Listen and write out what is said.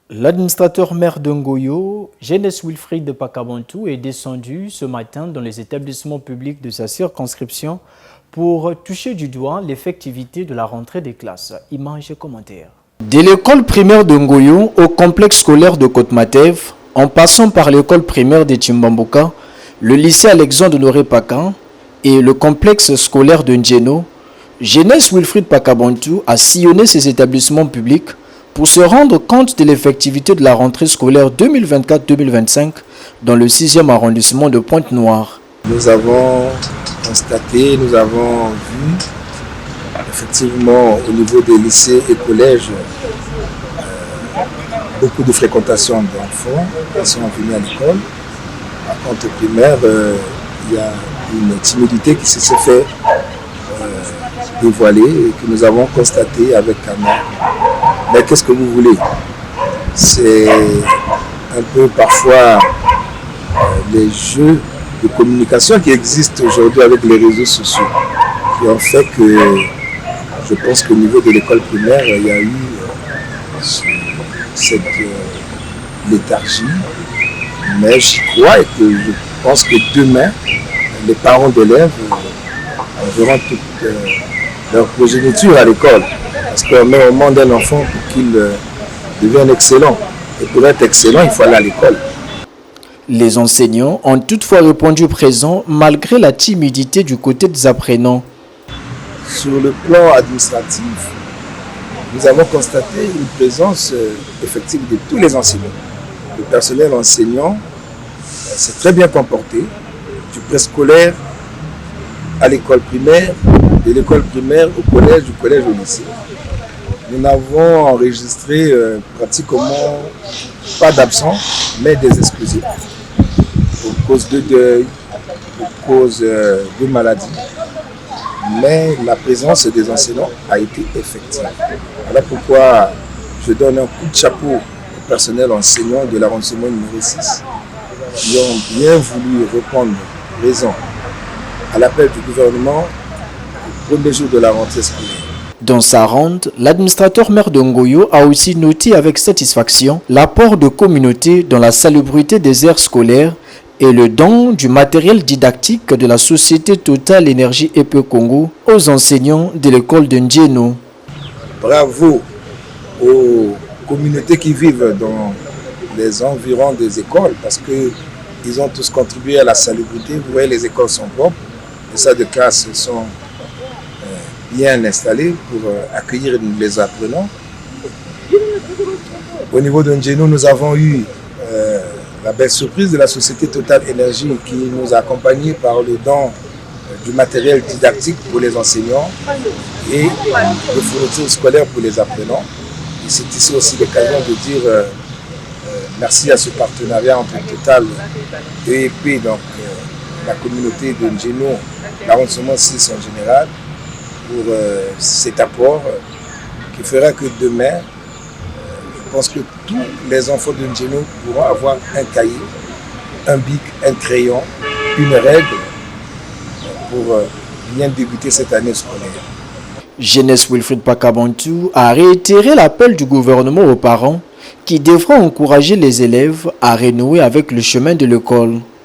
L'administrateur maire de Ngoyo, Jeunesse Wilfried de Pakabantou, est descendu ce matin dans les établissements publics de sa circonscription pour toucher du doigt l'effectivité de la rentrée des classes. Images et commentaires. De l'école primaire de Ngoyo au complexe scolaire de Côte-Matev, en passant par l'école primaire de Timbamboka, le lycée Alexandre Honoré Pakan et le complexe scolaire de Ndjeno, Jeunesse Wilfried Pakabantou a sillonné ces établissements publics pour se rendre compte de l'effectivité de la rentrée scolaire 2024-2025 dans le 6e arrondissement de Pointe-Noire. Nous avons constaté, nous avons vu effectivement au niveau des lycées et collèges beaucoup de fréquentation d'enfants qui sont venus à l'école. Par contre, au primaire, il y a une timidité qui s'est fait dévoiler et que nous avons constaté avec Anna. Mais qu'est-ce que vous voulez? C'est un peu parfois les jeux de communication qui existent aujourd'hui avec les réseaux sociaux qui ont fait que je pense qu'au niveau de l'école primaire, il y a eu cette léthargie. Mais j'y crois et que je pense que demain, les parents d'élèves verront toute leur progéniture à l'école. Parce qu'on met au monde un enfant pour qu'il devienne excellent. Et pour être excellent, il faut aller à l'école. Les enseignants ont toutefois répondu présent malgré la timidité du côté des apprenants. Sur le plan administratif, nous avons constaté une présence effective de tous les enseignants. Le personnel enseignant s'est très bien comporté, du préscolaire à l'école primaire, de l'école primaire au collège, du collège au lycée. Nous n'avons enregistré pratiquement pas d'absents, mais des exclusifs pour cause de deuil, pour cause de maladie. Mais la présence des enseignants a été effective. Voilà pourquoi je donne un coup de chapeau au personnel enseignant de l'arrondissement numéro 6 qui ont bien voulu répondre présent à l'appel du gouvernement au premier jour de la rentrée scolaire. Dans sa ronde, l'administrateur maire de Ngoyo a aussi noté avec satisfaction l'apport de communautés dans la salubrité des aires scolaires et le don du matériel didactique de la société Total Énergie EP Congo aux enseignants de l'école de Ndjeno. Bravo aux communautés qui vivent dans les environs des écoles parce qu'ils ont tous contribué à la salubrité. Vous voyez, les écoles sont propres, les salles de classe sont bien installées pour accueillir les apprenants. Au niveau de Ndjeno, nous avons eu la belle surprise de la société Total Énergie qui nous a accompagnés par le don du matériel didactique pour les enseignants et de fournitures scolaires pour les apprenants. Et c'est ici aussi l'occasion de dire merci à ce partenariat entre Total et EP, donc la communauté de Ndjeno, l'arrondissement 6 en général, pour cet apport qui fera que demain, je pense que tous les enfants de Ndjeno pourront avoir un cahier, un bic, un crayon, une règle pour bien débuter cette année scolaire. Jeunesse Wilfried Pakabantou a réitéré l'appel du gouvernement aux parents qui devront encourager les élèves à renouer avec le chemin de l'école.